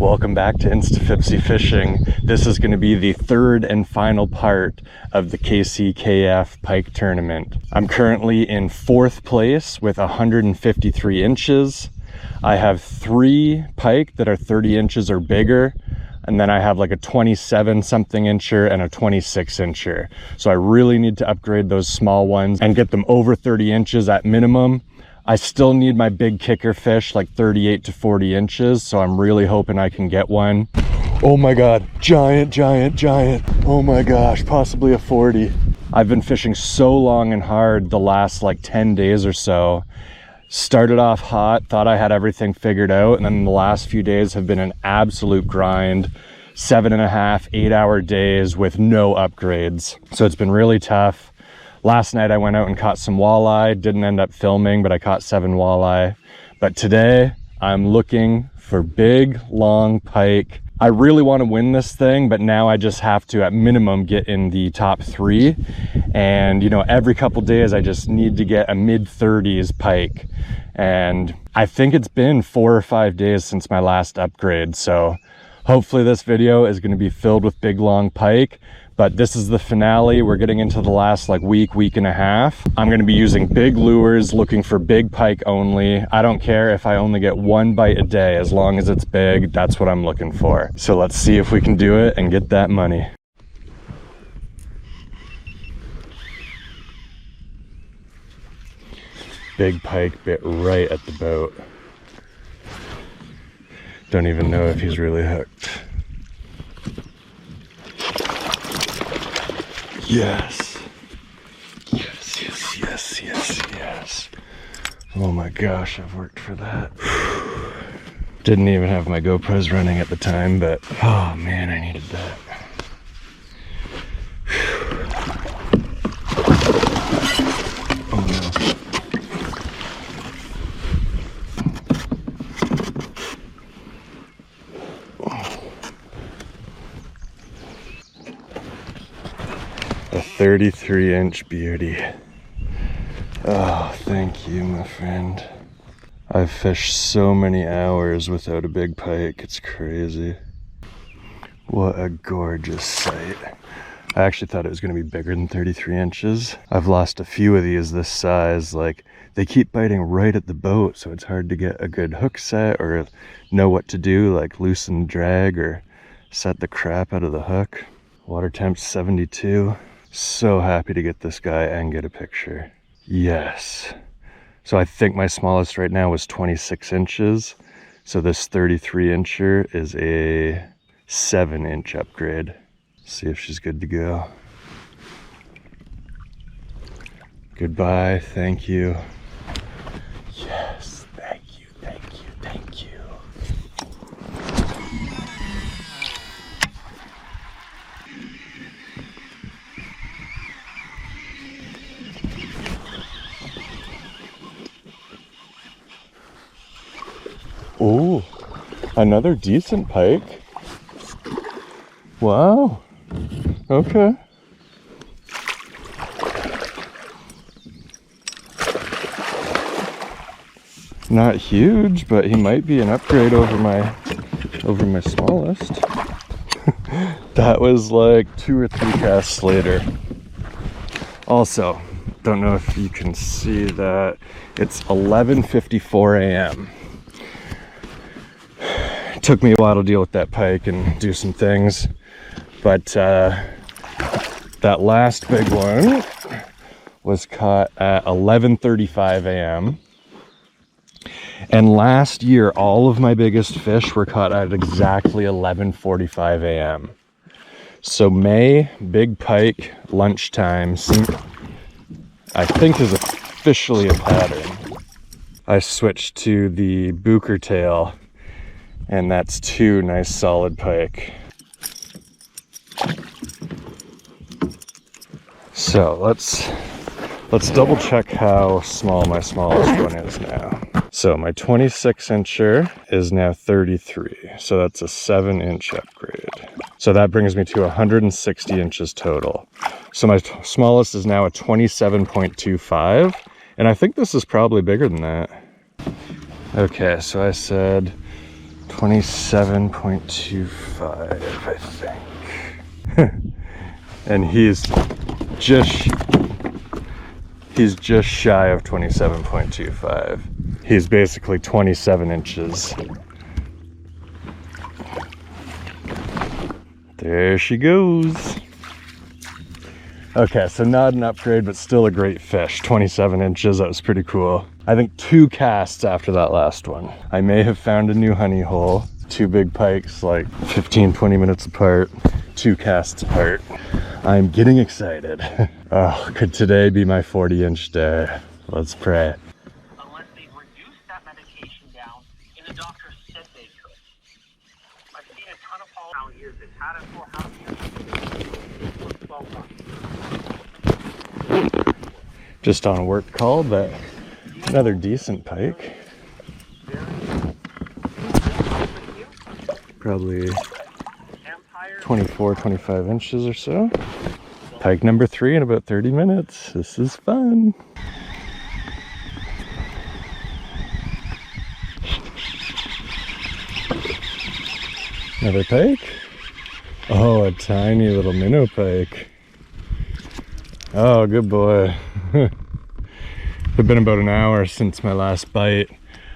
Welcome back to InstaPhippsyFishing. This is going to be the third and final part of the KCKF pike tournament. I'm currently in 4th place with 153 inches. I have 3 pike that are 30 inches or bigger, and then I have like a 27 something incher and a 26 incher. So I really need to upgrade those small ones and get them over 30 inches at minimum. I still need my big kicker fish, like 38 to 40 inches, so I'm really hoping I can get one. Oh my God, giant, giant, giant. Oh my gosh, possibly a 40. I've been fishing so long and hard the last like 10 days or so. Started off hot, thought I had everything figured out, and then the last few days have been an absolute grind. 7.5, 8-hour days with no upgrades. So it's been really tough. Last night I went out and caught some walleye, didn't end up filming, but I caught 7 walleye. But today I'm looking for big, long pike. I really want to win this thing, but now I just have to at minimum get in the top 3. And you know, every couple days I just need to get a mid-30s pike. And I think it's been 4 or 5 days since my last upgrade. So hopefully this video is going to be filled with big, long pike. But this is the finale. We're getting into the last like week and a half. I'm going to be using big lures, looking for big pike only. I don't care if I only get 1 bite a day, as long as it's big. That's what I'm looking for. So let's see if we can do it and get that money. Big pike bit right at the boat. Don't even know if he's really hooked. Yes. Yes, yes, yes, yes, yes. Oh my gosh, I've worked for that. Didn't even have my GoPros running at the time, but oh man, I needed that. Oh no. A 33-inch beauty. Oh, thank you, my friend. I've fished so many hours without a big pike. It's crazy. What a gorgeous sight. I actually thought it was going to be bigger than 33 inches. I've lost a few of these this size. Like, they keep biting right at the boat, so it's hard to get a good hook set or know what to do, like loosen the drag or set the crap out of the hook. Water temp's 72. So happy to get this guy and get a picture. Yes. So I think my smallest right now was 26 inches. So this 33 incher is a 7-inch upgrade. See if she's good to go. Goodbye, thank you. Yes, thank you, thank you, thank you. Oh, another decent pike. Wow. Okay. Not huge, but he might be an upgrade over my smallest. That was like 2 or 3 casts later. Also, don't know if you can see that. It's 11:54 a.m. Took me a while to deal with that pike and do some things, but that last big one was caught at 11:35 a.m. and last year all of my biggest fish were caught at exactly 11:45 a.m. So May big pike lunchtime, I think, is officially a pattern. I switched to the booker tail, and that's 2 nice solid pike. So let's double check how small my smallest one is now. So my 26 incher is now 33. So that's a 7-inch upgrade. So that brings me to 160 inches total. So my smallest is now a 27.25. And I think this is probably bigger than that. Okay, so I said 27.25, I think. And he's just shy of 27.25. He's basically 27 inches. There she goes. Okay, so not an upgrade, but still a great fish. 27 inches, that was pretty cool. I think 2 casts after that last one. I may have found a new honey hole. 2 big pikes, like 15-20 minutes apart, 2 casts apart. I'm getting excited. Oh, could today be my 40-inch day? Let's pray. Unless they reduced that medication down, and the doctor said they could. I've seen a ton of fall out here that's had it for how many years? Just on a work call, but another decent pike. Probably 24, 25 inches or so. Pike number 3 in about 30 minutes. This is fun. Another pike. Oh, a tiny little minnow pike. Oh, good boy. It's been about an hour since my last bite.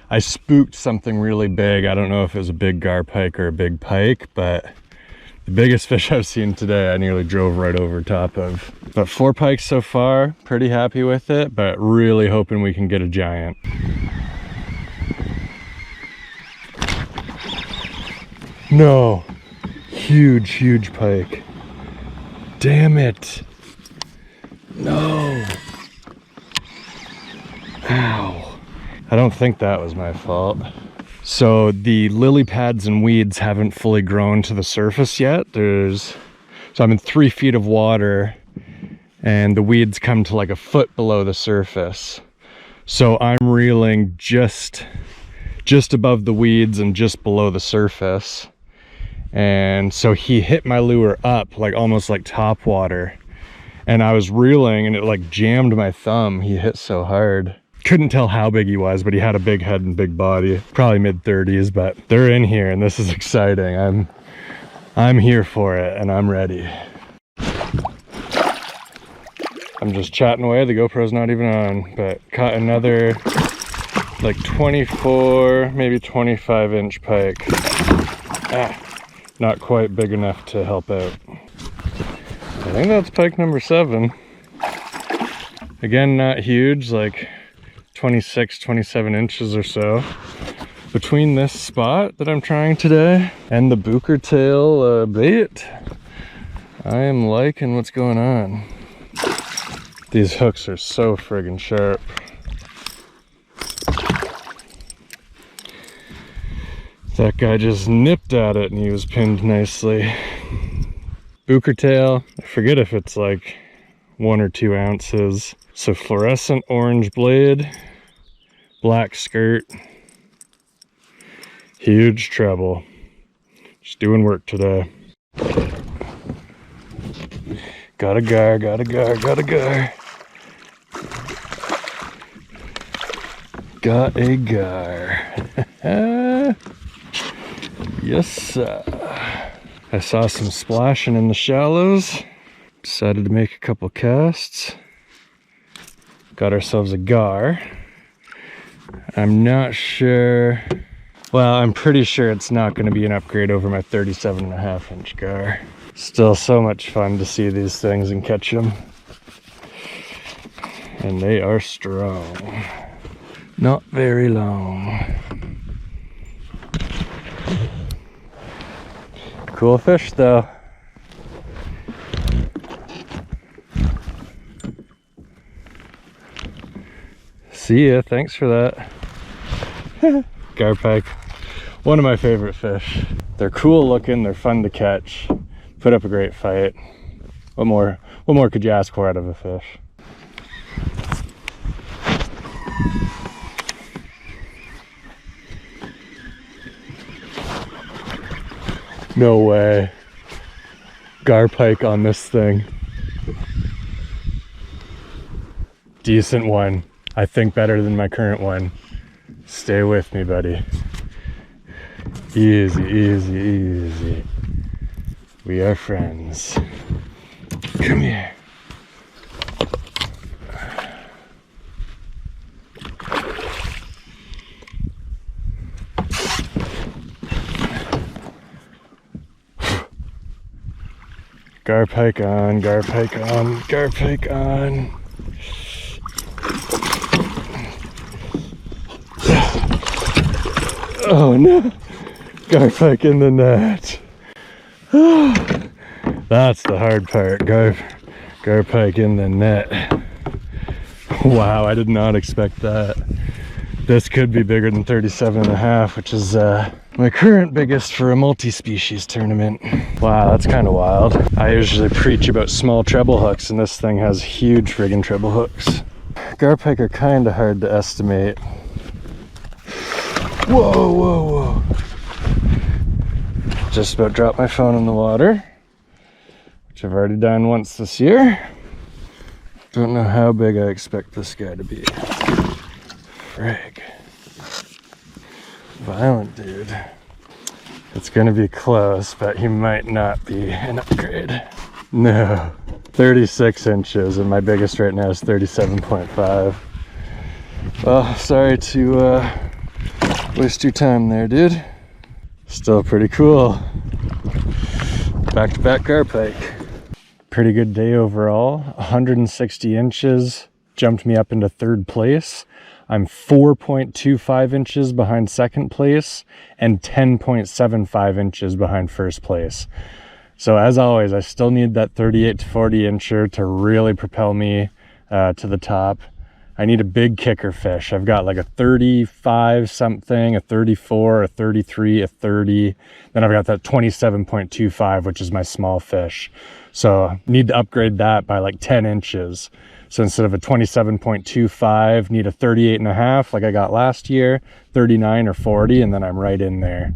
I spooked something really big. I don't know if it was a big gar pike or a big pike, but the biggest fish I've seen today, I nearly drove right over top of. But 4 pikes so far, pretty happy with it, but really hoping we can get a giant. No, huge, huge pike. Damn it. No. Ow. I don't think that was my fault. So the lily pads and weeds haven't fully grown to the surface yet. So I'm in 3 feet of water and the weeds come to like a foot below the surface. So I'm reeling just above the weeds and just below the surface. And so he hit my lure up like almost like top water. And I was reeling and it like jammed my thumb. He hit so hard. Couldn't tell how big he was, but he had a big head and big body. Probably mid-30s, but they're in here and this is exciting. I'm here for it and I'm ready. I'm just chatting away. The GoPro's not even on, but caught another like 24, maybe 25 inch pike. Not quite big enough to help out. I think that's pike number 7. Again, not huge, like 26, 27 inches or so. Between this spot that I'm trying today and the booker tail bait, I am liking what's going on. These hooks are so friggin' sharp. That guy just nipped at it and he was pinned nicely. Booker tail, I forget if it's like 1 or 2 ounces. So fluorescent orange blade, black skirt, huge treble. Just doing work today. Got a gar, got a gar, got a gar. Got a gar. Yes, sir. I saw some splashing in the shallows. Decided to make a couple casts. Got ourselves a gar. I'm not sure. Well, I'm pretty sure it's not going to be an upgrade over my 37.5 inch gar. Still so much fun to see these things and catch them. And they are strong. Not very long. Cool fish though. See ya, thanks for that. Gar pike, one of my favorite fish. They're cool looking, they're fun to catch, put up a great fight. What more could you ask for out of a fish? No way. Gar pike on this thing. Decent one. I think better than my current one. Stay with me, buddy. Easy, easy, easy. We are friends. Come here. Gar pike on, gar pike on, gar pike on. Oh no, gar pike in the net. That's the hard part, gar pike in the net. Wow, I did not expect that. This could be bigger than 37.5, which is my current biggest for a multi-species tournament. Wow, that's kind of wild. I usually preach about small treble hooks, and this thing has huge friggin' treble hooks. Gar pike are kind of hard to estimate. Whoa, whoa, whoa. Just about dropped my phone in the water, which I've already done once this year. Don't know how big I expect this guy to be. Frig. Violent dude. It's gonna be close, but he might not be an upgrade. No. 36 inches, and my biggest right now is 37.5. Well, sorry to waste your time there, dude. Still pretty cool. Back-to-back gar pike. Pretty good day overall. 160 inches jumped me up into third place. I'm 4.25 inches behind second place and 10.75 inches behind first place. So as always, I still need that 38 to 40 incher to really propel me to the top. I need a big kicker fish. I've got like a 35 something, a 34, a 33, a 30. Then I've got that 27.25, which is my small fish. So need to upgrade that by like 10 inches. So instead of a 27.25, need a 38.5 like I got last year, 39 or 40, and then I'm right in there.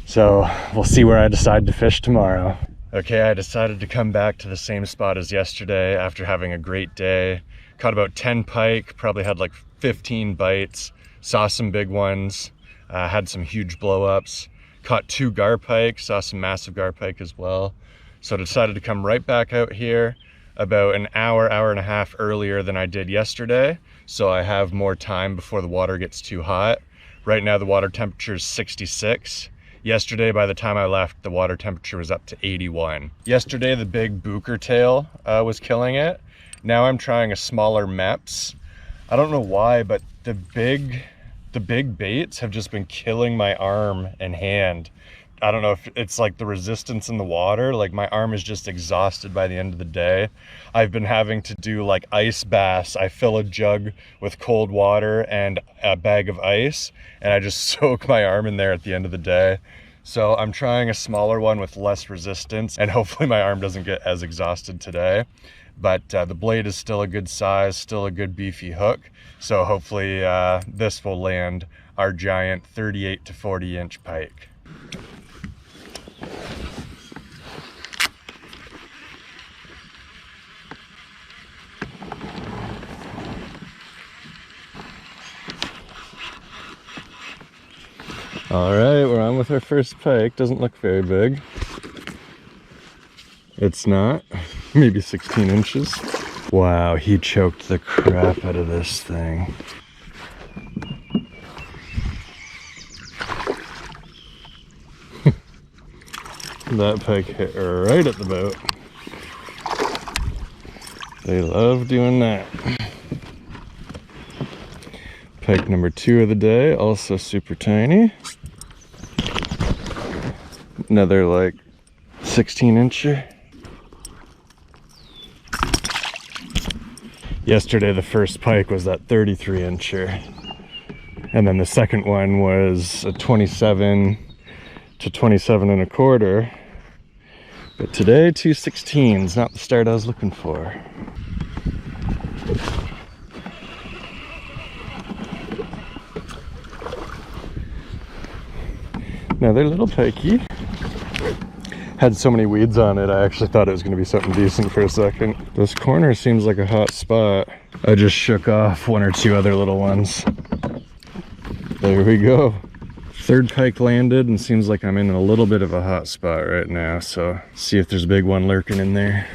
So we'll see where I decide to fish tomorrow. Okay, I decided to come back to the same spot as yesterday after having a great day. Caught about 10 pike, probably had like 15 bites, saw some big ones, had some huge blow-ups, caught 2 gar pike, saw some massive gar pike as well. So I decided to come right back out here about an hour and a half earlier than I did yesterday, so I have more time before the water gets too hot. Right now the water temperature is 66. Yesterday, by the time I left, the water temperature was up to 81. Yesterday the big booker tail was killing it. Now I'm trying a smaller Meps. I don't know why, but the big baits have just been killing my arm and hand. I don't know if it's like the resistance in the water, like my arm is just exhausted by the end of the day. I've been having to do like ice baths. I fill a jug with cold water and a bag of ice, and I just soak my arm in there at the end of the day. So I'm trying a smaller one with less resistance, and hopefully my arm doesn't get as exhausted today. But the blade is still a good size, still a good beefy hook. So hopefully this will land our giant 38 to 40 inch pike. All right, we're on with our first pike. Doesn't look very big. It's not. Maybe 16 inches. Wow, he choked the crap out of this thing. That pike hit right at the boat. They love doing that. Pike number 2 of the day, also super tiny. Another like 16 incher. Yesterday the first pike was that 33 incher. And then the second one was a 27 to 27 and a quarter. But today 2 16s, not the start I was looking for. Another little pikey. Had so many weeds on it, I actually thought it was going to be something decent for a second. This corner seems like a hot spot. I just shook off 1 or 2 other little ones. There we go. Third pike landed, and seems like I'm in a little bit of a hot spot right now, so see if there's a big one lurking in there.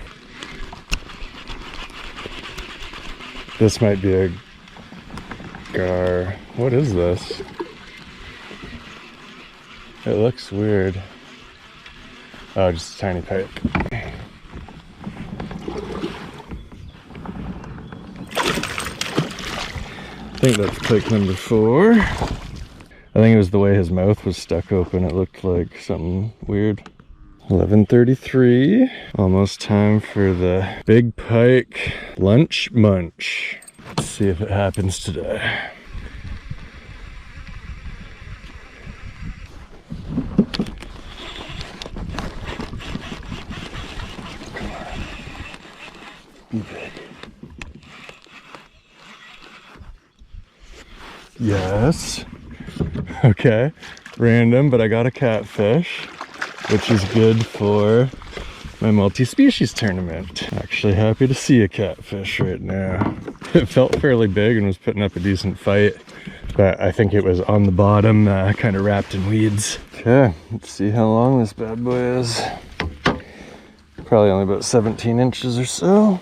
This might be a gar. What is this? It looks weird. Oh, just a tiny pike. I think that's pike number 4. I think it was the way his mouth was stuck open. It looked like something weird. 11:33. Almost time for the big pike lunch munch. Let's see if it happens today. Be big. Yes. Okay. Random, but I got a catfish, which is good for my multi-species tournament. Actually happy to see a catfish right now. It felt fairly big and was putting up a decent fight, but I think it was on the bottom, kind of wrapped in weeds. Okay, let's see how long this bad boy is. Probably only about 17 inches or so.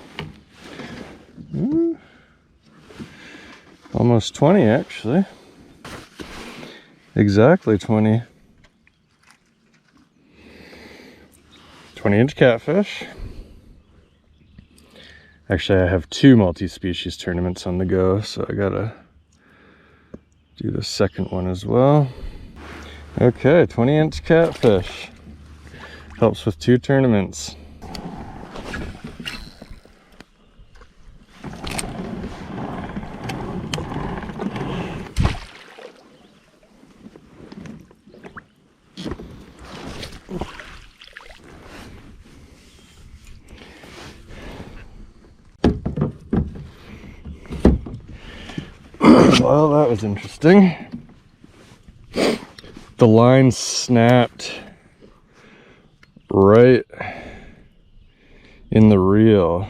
Almost 20 actually. Exactly 20. 20-inch catfish. Actually, I have 2 multi-species tournaments on the go, so I gotta do the second one as well. Okay, 20-inch catfish. Helps with 2 tournaments. Well, that was interesting. The line snapped right in the reel.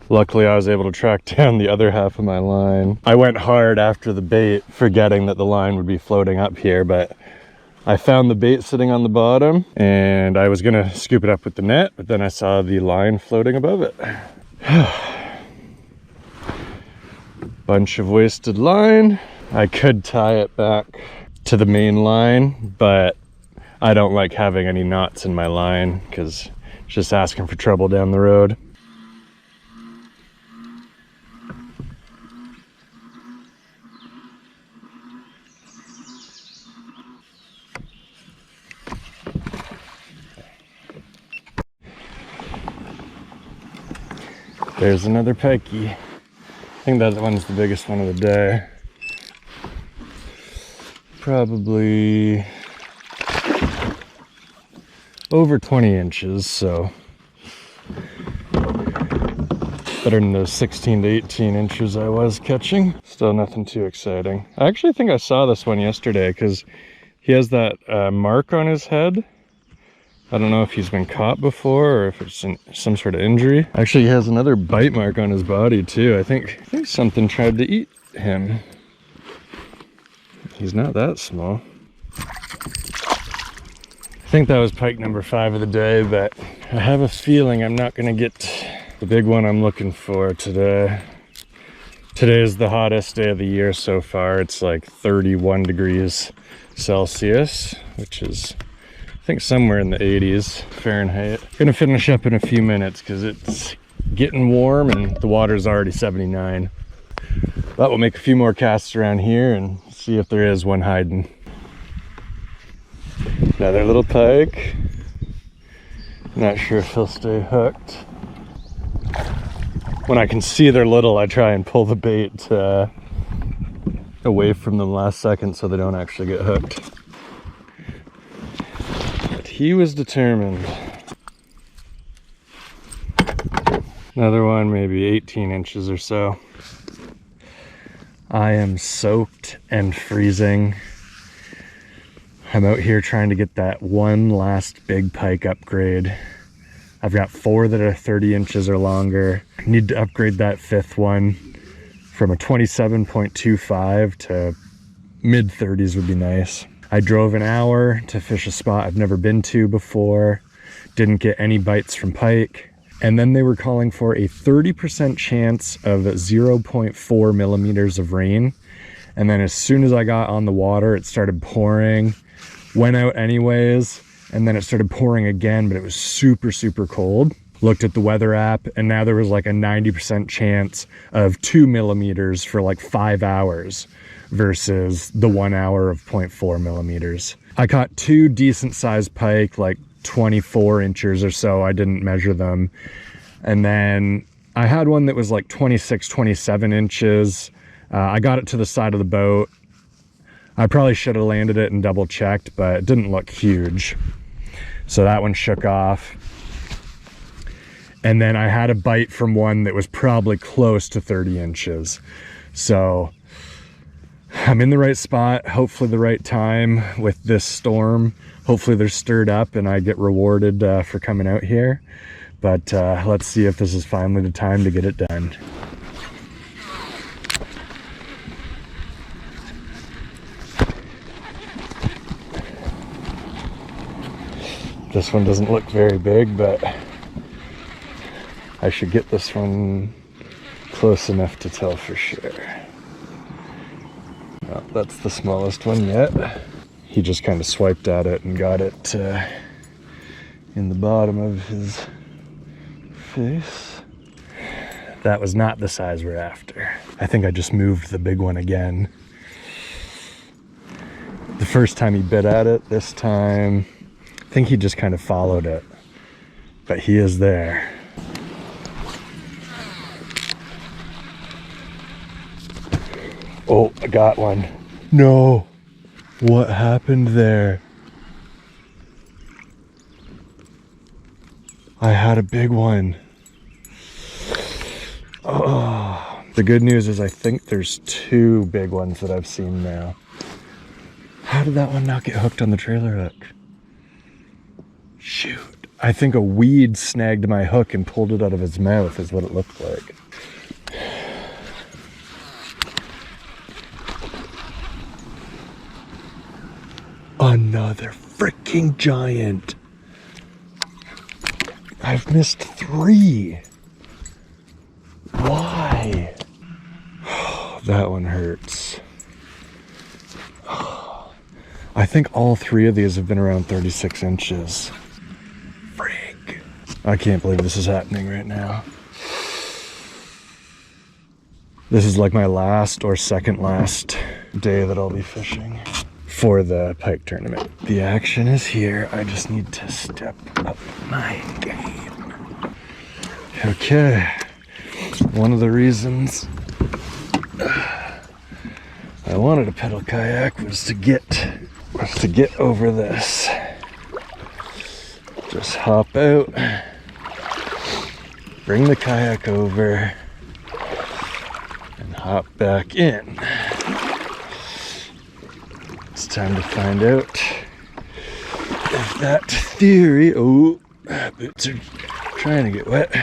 Luckily, I was able to track down the other half of my line. I went hard after the bait, forgetting that the line would be floating up here, but I found the bait sitting on the bottom, and I was gonna scoop it up with the net, but then I saw the line floating above it. Bunch of wasted line. I could tie it back to the main line, but I don't like having any knots in my line because it's just asking for trouble down the road. There's another pikey. I think that one's the biggest one of the day. Probably over 20 inches, so better than those 16 to 18 inches I was catching. Still nothing too exciting. I actually think I saw this one yesterday because he has that mark on his head. I don't know if he's been caught before or if it's some sort of injury. Actually, he has another bite mark on his body too. I think something tried to eat him. He's not that small. I think that was pike number 5 of the day, but I have a feeling I'm not gonna get the big one I'm looking for today. Today is the hottest day of the year so far. It's like 31 degrees Celsius, which is I think somewhere in the 80s Fahrenheit. Gonna finish up in a few minutes because it's getting warm and the water's already 79. But we'll make a few more casts around here and see if there is one hiding. Another little pike. Not sure if he'll stay hooked. When I can see they're little, I try and pull the bait away from them last second so they don't actually get hooked. He was determined. Another one, maybe 18 inches or so. I am soaked and freezing. I'm out here trying to get that one last big pike upgrade. I've got 4 that are 30 inches or longer. I need to upgrade that 5th one from a 27.25 to mid 30s would be nice. I drove an hour to fish a spot I've never been to before, didn't get any bites from pike. And then they were calling for a 30% chance of 0.4 millimeters of rain. And then as soon as I got on the water, it started pouring, went out anyways, and then it started pouring again, but it was super, super cold. Looked at the weather app, and now there was like a 90% chance of 2 millimeters for like 5 hours versus the 1 hour of 0.4 millimeters. I caught 2 decent sized pike, like 24 inches or so. I didn't measure them. And then I had one that was like 26, 27 inches. I got it to the side of the boat. I probably should have landed it and double checked, but it didn't look huge. So that one shook off. And then I had a bite from one that was probably close to 30 inches. So I'm in the right spot, hopefully the right time with this storm. Hopefully they're stirred up and I get rewarded for coming out here. But let's see if this is finally the time to get it done. This one doesn't look very big, but I should get this one close enough to tell for sure. Well, that's the smallest one yet. He just kind of swiped at it and got it in the bottom of his face. That was not the size we're after. I think I just moved the big one again. The first time he bit at it, this time, I think he just kind of followed it. But he is there. Oh, I got one. No. What happened there? I had a big one. Oh, the good news is I think there's 2 big ones that I've seen now. How did that one not get hooked on the trailer hook? Shoot. I think a weed snagged my hook and pulled it out of his mouth is what it looked like. Another freaking giant. I've missed 3. Why? That one hurts. I think all 3 of these have been around 36 inches. Freak. I can't believe this is happening right now. This is like my last or second last day that I'll be fishing for the pike tournament. The action is here. I just need to step up my game. Okay. One of the reasons I wanted a pedal kayak was to get over this. Just hop out, bring the kayak over, and hop back in. It's time to find out if that theory, oh, boots are trying to get wet.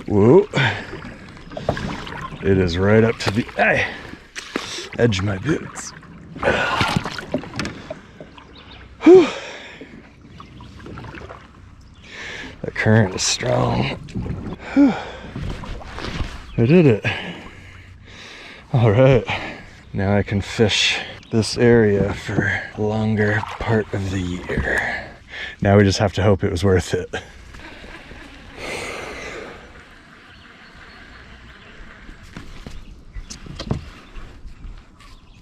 Whoa. It is right up to the edge of my boots. Whew. The current is strong. Whew. I did it. All right. Now I can fish this area for a longer part of the year. Now we just have to hope it was worth it.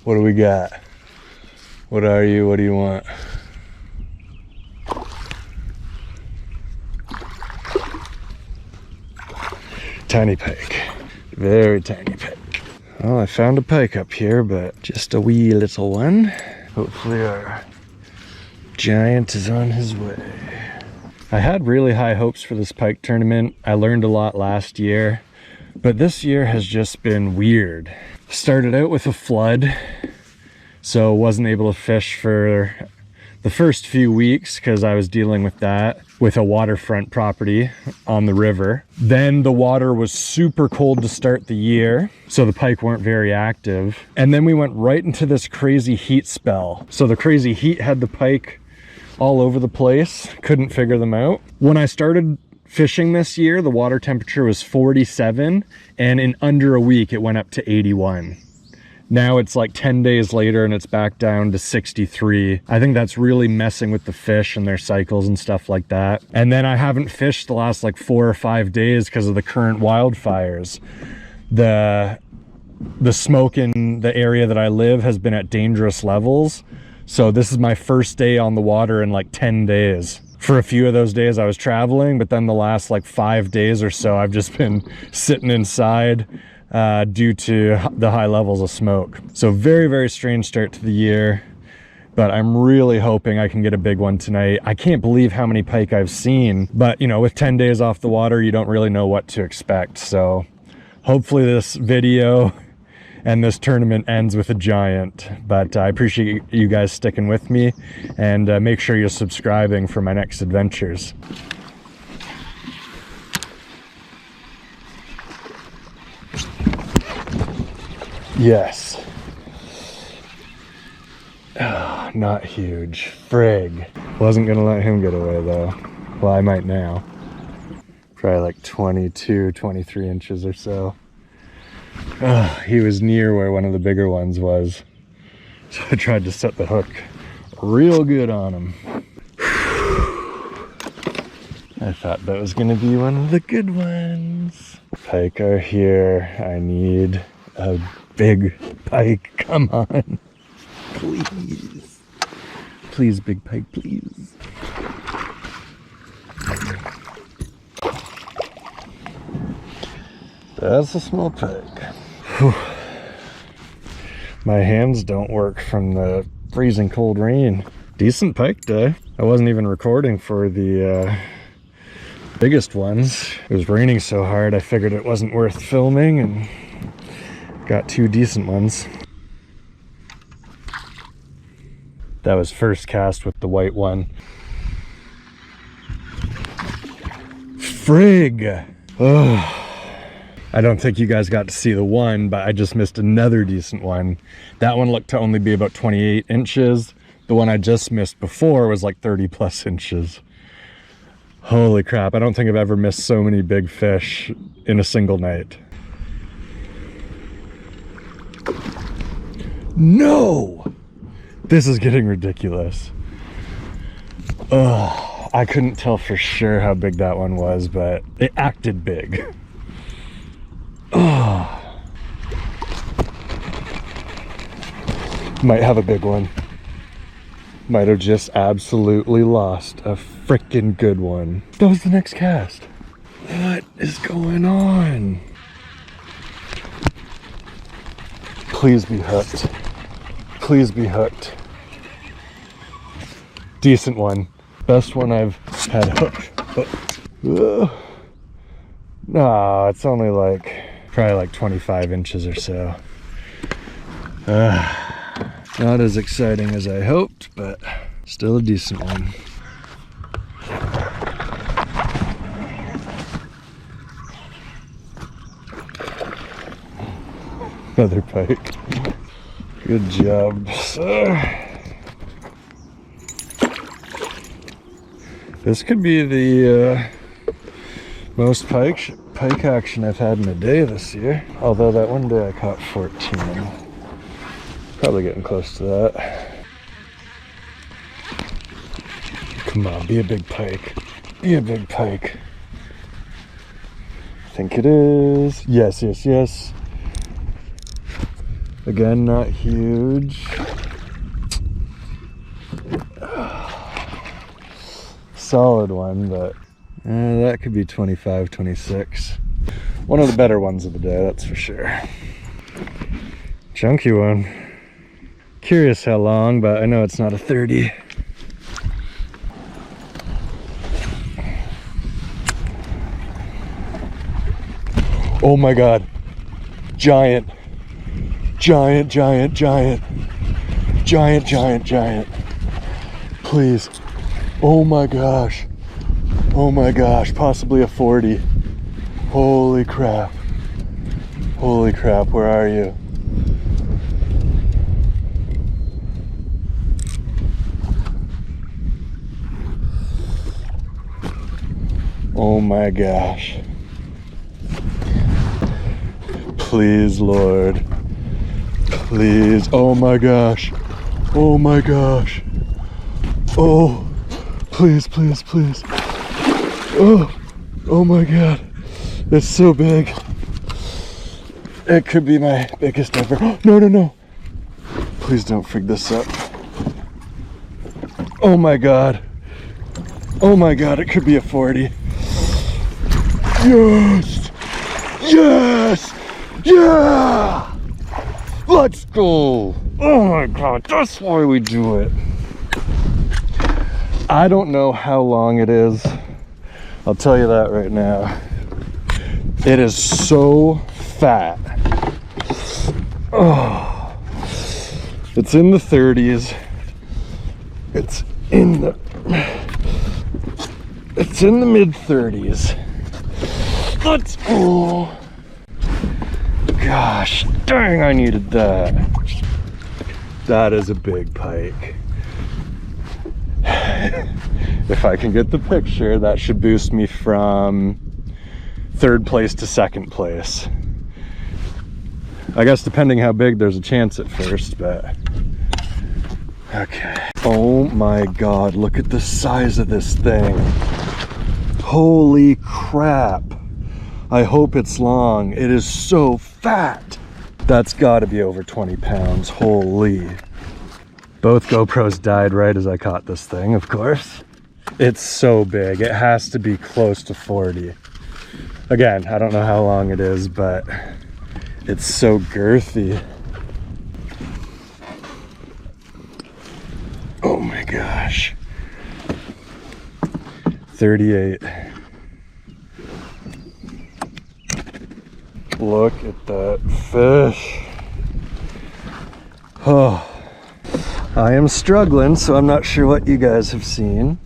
What do we got? What are you? What do you want? Tiny pike. Very tiny pike. Well, I found a pike up here, but just a wee little one. Hopefully our giant is on his way. I had really high hopes for this pike tournament. I learned a lot last year, but this year has just been weird. Started out with a flood, so wasn't able to fish for the first few weeks because I was dealing with that with a waterfront property on the river. Then the water was super cold to start the year, so the pike weren't very active. And then we went right into this crazy heat spell. So the crazy heat had the pike all over the place, couldn't figure them out. When I started fishing this year, the water temperature was 47, and in under a week it went up to 81. Now it's like 10 days later and it's back down to 63. I think that's really messing with the fish and their cycles and stuff like that. And then I haven't fished the last like 4 or 5 days because of the current wildfires. The smoke in the area that I live has been at dangerous levels. So this is my first day on the water in like 10 days. For a few of those days I was traveling, but then the last like 5 days or so I've just been sitting inside due to the high levels of smoke. So very, very strange start to the year, but I'm really hoping I can get a big one tonight. I can't believe how many pike I've seen, but you know, with 10 days off the water, you don't really know what to expect. So hopefully this video and this tournament ends with a giant, but I appreciate you guys sticking with me, and make sure you're subscribing for my next adventures. Yes. Oh, not huge. Frig. Wasn't gonna let him get away though. Well, I might now. Probably like 22, 23 inches or so. Oh, he was near where one of the bigger ones was. So I tried to set the hook real good on him. I thought that was gonna be one of the good ones. Pike are here. I need a big pike. Come on. Please. Please, big pike, please. That's a small pike. Whew. My hands don't work from the freezing cold rain. Decent pike day. I wasn't even recording for the biggest ones. It was raining so hard I figured it wasn't worth filming, and got 2 decent ones. That was first cast with the white one. Frig! Oh. I don't think you guys got to see the one, but I just missed another decent one. That one looked to only be about 28 inches. The one I just missed before was like 30 plus inches. Holy crap, I don't think I've ever missed so many big fish in a single night. No! This is getting ridiculous. Ugh, I couldn't tell for sure how big that one was, but it acted big. Oh. Might have a big one. Might have just absolutely lost a freaking good one. That was the next cast. What is going on? Please be hooked. Please be hooked. Decent one. Best one I've had hooked. No, it's only like probably like 25 inches or so. Not as exciting as I hoped, but still a decent one. Another pike. Good job, sir. This could be the most pike action I've had in a day this year. Although that one day I caught 14. Probably getting close to that. Come on, be a big pike. Be a big pike. I think it is. Yes, yes, yes. Again, not huge. Solid one, but that could be 25, 26. One of the better ones of the day, that's for sure. Chunky one. Curious how long, but I know it's not a 30. Oh my God. Giant. Giant, giant, giant. Giant, giant, giant. Please. Oh my gosh. Oh my gosh, possibly a 40. Holy crap. Holy crap, where are you? Oh my gosh. Please, Lord. Please. Oh my gosh. Oh my gosh. Oh, please, please, please. Oh, oh my God. It's so big. It could be my biggest ever. No, no, no. Please don't frig this up. Oh my God. Oh my God, it could be a 40. Yes! Yes! Yeah! Let's go! Oh my God, that's why we do it. I don't know how long it is. I'll tell you that right now. It is so fat. Oh, it's in the 30s. It's in the mid 30s. Let's go. Gosh dang, I needed that. That is a big pike. If I can get the picture, that should boost me from 3rd place to 2nd place. I guess depending how big, there's a chance at first, but okay. Oh my God, look at the size of this thing. Holy crap. I hope it's long. It is so fat. That's got to be over 20 pounds. Holy. Both GoPros died right as I caught this thing, of course. It's so big. It has to be close to 40. Again, I don't know how long it is, but it's so girthy. Oh my gosh. 38. Look at that fish. Oh, I am struggling, so I'm not sure what you guys have seen.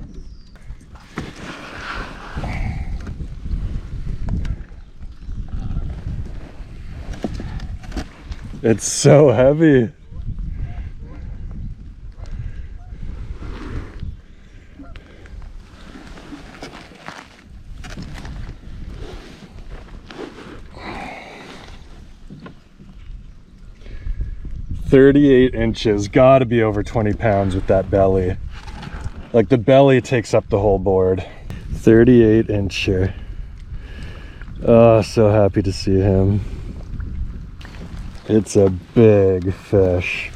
It's so heavy. "38 inches, gotta be over 20 pounds with that belly. Like the belly takes up the whole board. 38 incher. Oh, so happy to see him. It's a big fish.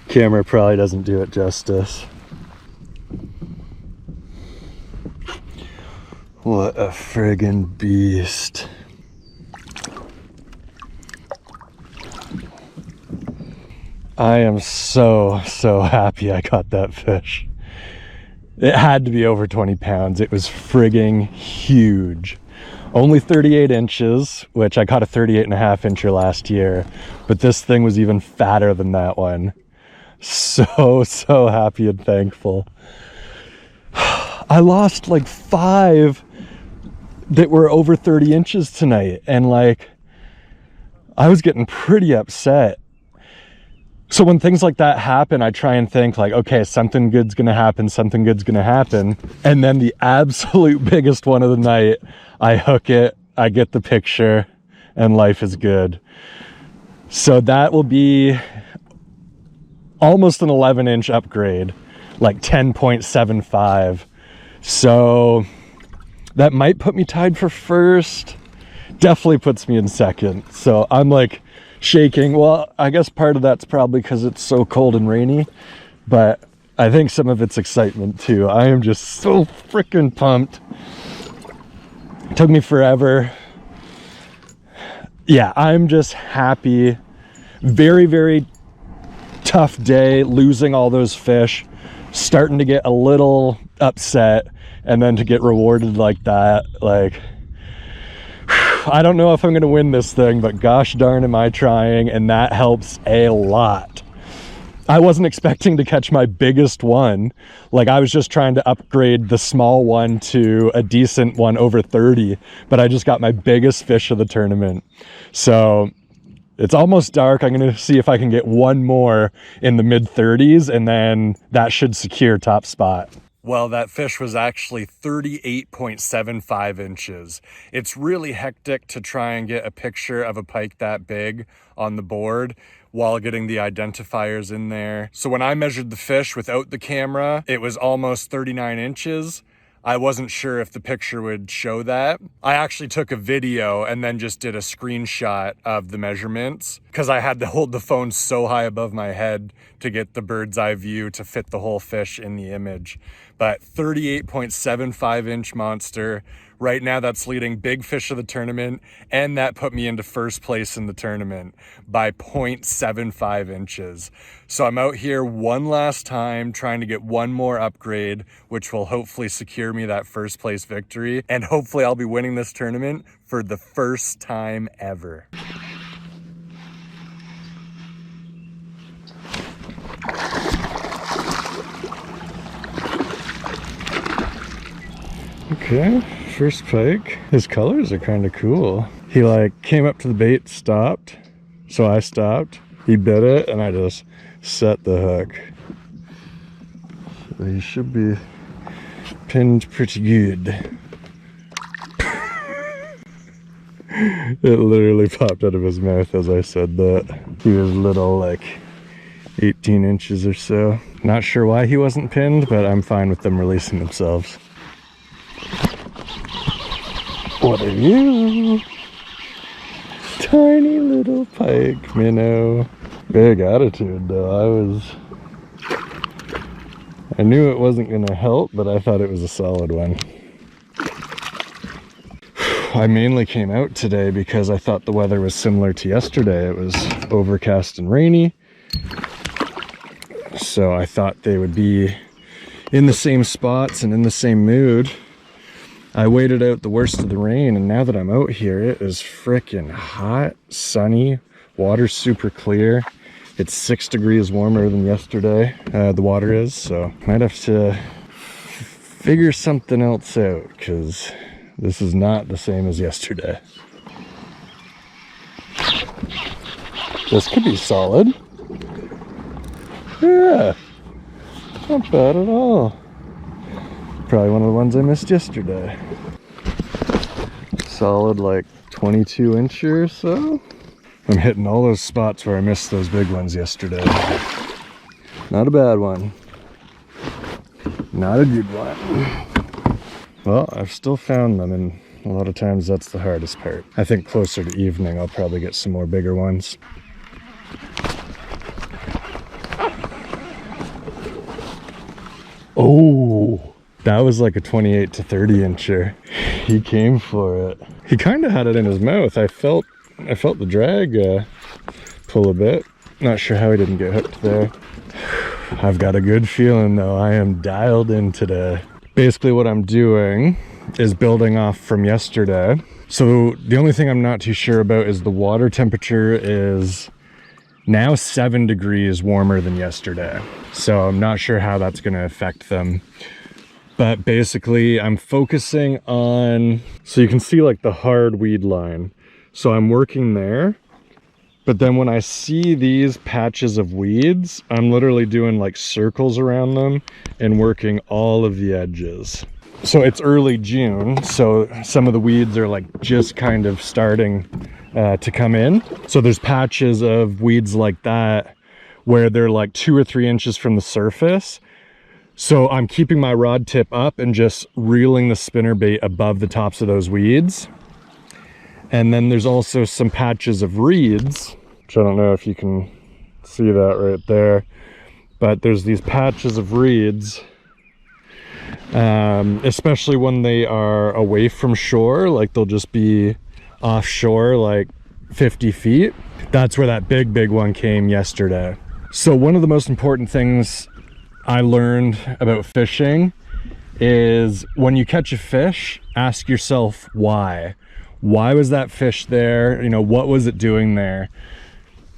Camera probably doesn't do it justice. What a friggin' beast. I am so happy I caught that fish. It had to be over 20 pounds. It was frigging huge. Only 38 inches, which I caught a 38.5 incher last year, but this thing was even fatter than that one. So happy and thankful. I lost like 5 that were over 30 inches tonight, and like I was getting pretty upset. So when things like that happen, I try and think like, okay, something good's gonna happen, something good's gonna happen. And then the absolute biggest one of the night, I hook it, I get the picture, and life is good. So that will be almost an 11-inch upgrade, like 10.75. So that might put me tied for first, definitely puts me in second. So I'm like shaking. Well, I guess part of that's probably because it's so cold and rainy, but I think some of it's excitement too. I am just so freaking pumped. It took me forever. Yeah, I'm just happy. Very tough day, losing all those fish, starting to get a little upset, and then to get rewarded like that, like, I don't know if I'm gonna win this thing, but gosh darn am I trying, and that helps a lot. I wasn't expecting to catch my biggest one. Like, I was just trying to upgrade the small one to a decent one over 30, but I just got my biggest fish of the tournament. So it's almost dark. I'm gonna see if I can get one more in the mid 30s, and then that should secure top spot. Well, that fish was actually 38.75 inches. It's really hectic to try and get a picture of a pike that big on the board while getting the identifiers in there. So when I measured the fish without the camera, it was almost 39 inches. I wasn't sure if the picture would show that. I actually took a video and then just did a screenshot of the measurements because I had to hold the phone so high above my head to get the bird's eye view to fit the whole fish in the image. But 38.75 inch monster. Right now that's leading big fish of the tournament, and that put me into first place in the tournament by 0.75 inches. So I'm out here one last time trying to get one more upgrade, which will hopefully secure me that first place victory. And hopefully I'll be winning this tournament for the first time ever. Okay, first pike. His colors are kind of cool. He like came up to the bait, stopped, so I stopped. He bit it, and I just set the hook. So he should be pinned pretty good. It literally popped out of his mouth as I said that. He was little, like 18 inches or so. Not sure why he wasn't pinned, but I'm fine with them releasing themselves. What are you? Tiny little pike, minnow. Big attitude though. I knew it wasn't gonna help, but I thought it was a solid one. I mainly came out today because I thought the weather was similar to yesterday. It was overcast and rainy. So I thought they would be in the same spots and in the same mood. I waited out the worst of the rain, and now that I'm out here, it is freaking hot, sunny, water's super clear. It's 6 degrees warmer than yesterday, the water is, so might have to figure something else out, because this is not the same as yesterday. This could be solid. Yeah, not bad at all. Probably one of the ones I missed yesterday. Solid like 22 incher or so. I'm hitting all those spots where I missed those big ones yesterday. Not a bad one. Not a good one. Well, I've still found them, and a lot of times that's the hardest part. I think closer to evening I'll probably get some more bigger ones. Oh! That was like a 28 to 30 incher. He came for it. He kind of had it in his mouth. I felt the drag pull a bit. Not sure how he didn't get hooked there. I've got a good feeling though. I am dialed in today. Basically what I'm doing is building off from yesterday. So the only thing I'm not too sure about is the water temperature is now 7 degrees warmer than yesterday. So I'm not sure how that's going to affect them. But basically I'm focusing on, so you can see like the hard weed line. So I'm working there, but then when I see these patches of weeds, I'm literally doing like circles around them and working all of the edges. So it's early June, so some of the weeds are like just kind of starting to come in. So there's patches of weeds like that where they're like 2 or 3 inches from the surface. So I'm keeping my rod tip up and just reeling the spinnerbait above the tops of those weeds. And then there's also some patches of reeds, which I don't know if you can see that right there, but there's these patches of reeds, especially when they are away from shore, like they'll just be offshore like 50 feet. That's where that big one came yesterday. So one of the most important things I learned about fishing is when you catch a fish, ask yourself why. Why was that fish there? You know, what was it doing there?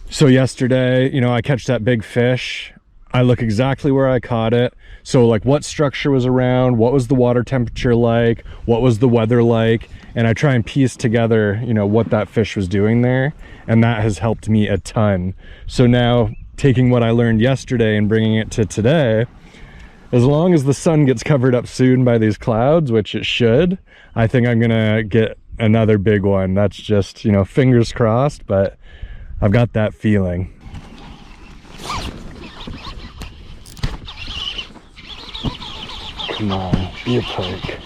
So yesterday, you know, I catch that big fish I look exactly where I caught it. So like what structure was around, what was the water temperature like, what was the weather like, and I try and piece together, you know, what that fish was doing there, and that has helped me a ton. So now taking what I learned yesterday and bringing it to today, as long as the sun gets covered up soon by these clouds, which it should, I think I'm gonna get another big one. That's just, you know, fingers crossed, but I've got that feeling. Come on, be a pike.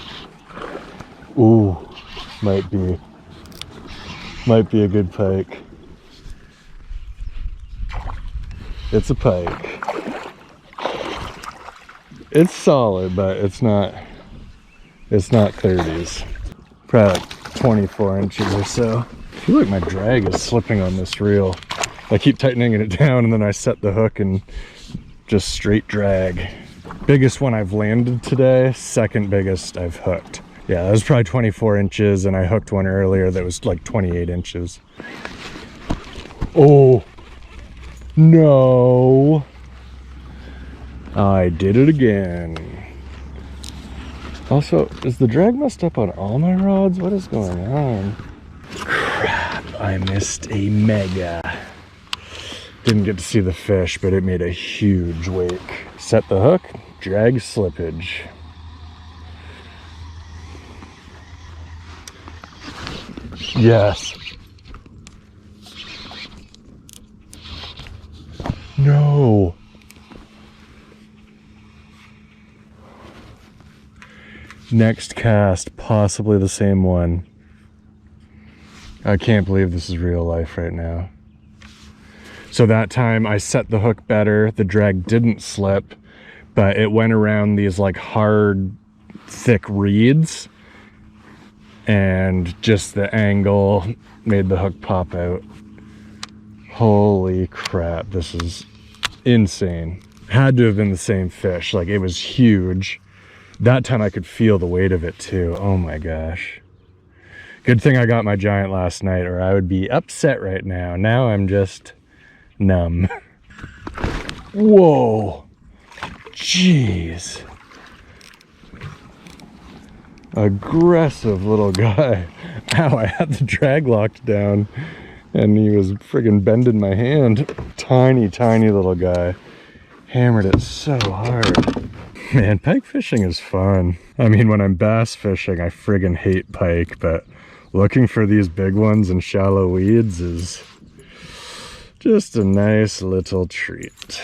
Ooh, might be a good pike. It's a pike. It's solid, but it's not 30s. Probably like 24 inches or so. I feel like my drag is slipping on this reel. I keep tightening it down and then I set the hook and just straight drag. Biggest one I've landed today, second biggest I've hooked. Yeah, that was probably 24 inches, and I hooked one earlier that was like 28 inches. Oh, no. I did it again. Also, is the drag messed up on all my rods? What is going on? Crap, I missed a mega. Didn't get to see the fish, but it made a huge wake. Set the hook, drag slippage. Yes. No. Next cast, possibly the same one. I can't believe this is real life right now. So that time I set the hook better, the drag didn't slip, but it went around these like hard, thick reeds, and just the angle made the hook pop out. Holy crap, this is insane. Had to have been the same fish, like it was huge. That time I could feel the weight of it too. Oh my gosh. Good thing I got my giant last night, or I would be upset right now. Now I'm just numb. Whoa. Jeez. Aggressive little guy. Ow, I had the drag locked down and he was friggin' bending my hand. Tiny, tiny little guy. Hammered it so hard. Man, pike fishing is fun. I mean, when I'm bass fishing, I friggin' hate pike, but looking for these big ones in shallow weeds is just a nice little treat.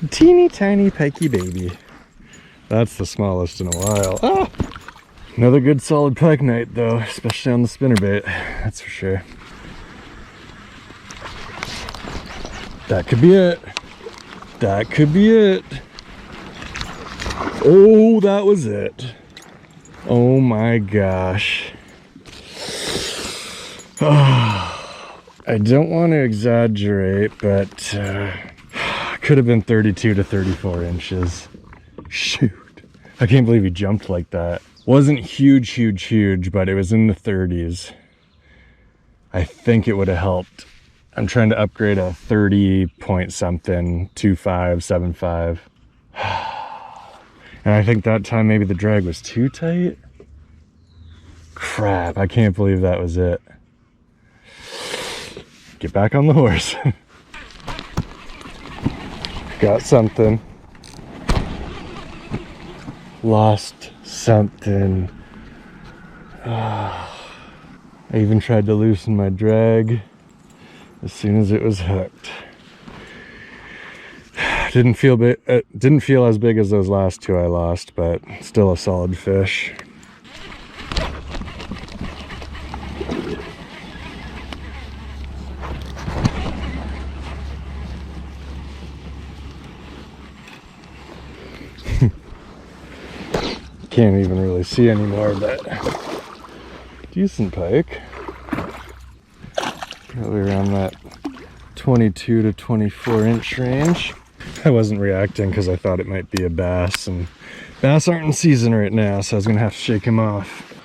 Teeny tiny pikey baby. That's the smallest in a while. Ah! Another good solid pike night though, especially on the spinnerbait, that's for sure. That could be it. That could be it. Oh, that was it. Oh my gosh. Oh, I don't want to exaggerate, but could have been 32 to 34 inches. Shoot. I can't believe he jumped like that. Wasn't huge, but it was in the 30s. I think it would have helped. I'm trying to upgrade a 30 point something, 2.5, 7.5. And I think that time maybe the drag was too tight. Crap, I can't believe that was it. Get back on the horse. Got something. Lost something. I even tried to loosen my drag as soon as it was hooked. Didn't feel as big as those last two I lost, but still a solid fish. Can't even really see anymore, but decent pike. Probably around that 22 to 24 inch range. I wasn't reacting because I thought it might be a bass, and bass aren't in season right now, so I was gonna have to shake him off.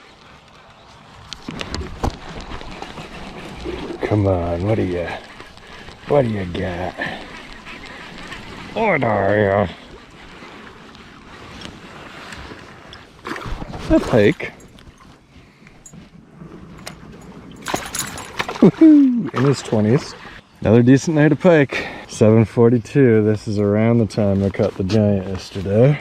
Come on, what do you got? What are you? A pike. Woohoo! In his 20s. Another decent night of pike. 7:42. This is around the time I caught the giant yesterday.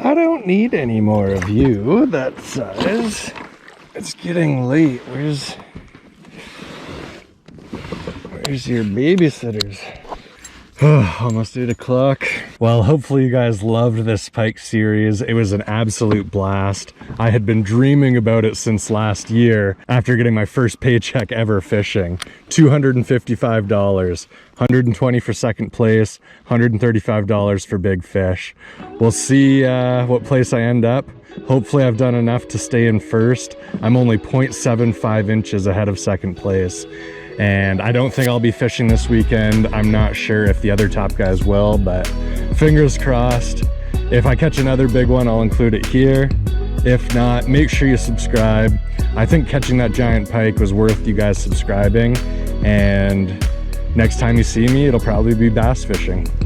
I don't need any more of you that size. It's getting late. Where's your babysitters? Almost 8 o'clock. Well, hopefully you guys loved this pike series. It was an absolute blast. I had been dreaming about it since last year after getting my first paycheck ever fishing. $255, $120 for second place, $135 for big fish. We'll see what place I end up. Hopefully I've done enough to stay in first. I'm only 0.75 inches ahead of second place. And I don't think I'll be fishing this weekend. I'm not sure if the other top guys will, but fingers crossed. If I catch another big one, I'll include it here. If not, make sure you subscribe. I think catching that giant pike was worth you guys subscribing. And next time you see me, it'll probably be bass fishing.